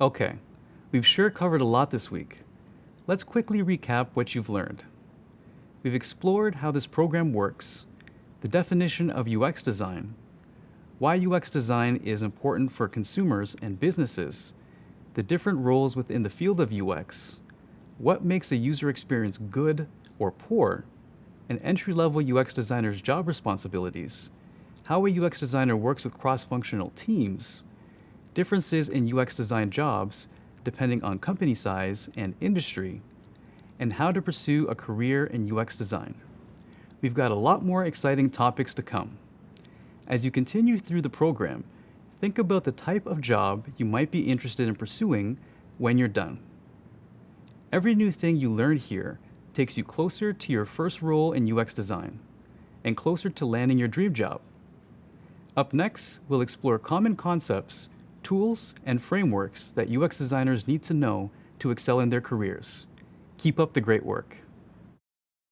Okay, we've sure covered a lot this week. Let's quickly recap what you've learned. We've explored how this program works, the definition of UX design, why UX design is important for consumers and businesses, the different roles within the field of UX, what makes a user experience good or poor, an entry-level UX designer's job responsibilities, how a UX designer works with cross-functional teams, differences in UX design jobs depending on company size and industry, and how to pursue a career in UX design. We've got a lot more exciting topics to come. As you continue through the program, think about the type of job you might be interested in pursuing when you're done. Every new thing you learn here takes you closer to your first role in UX design and closer to landing your dream job. Up next, we'll explore common concepts, tools, and frameworks that UX designers need to know to excel in their careers. Keep up the great work.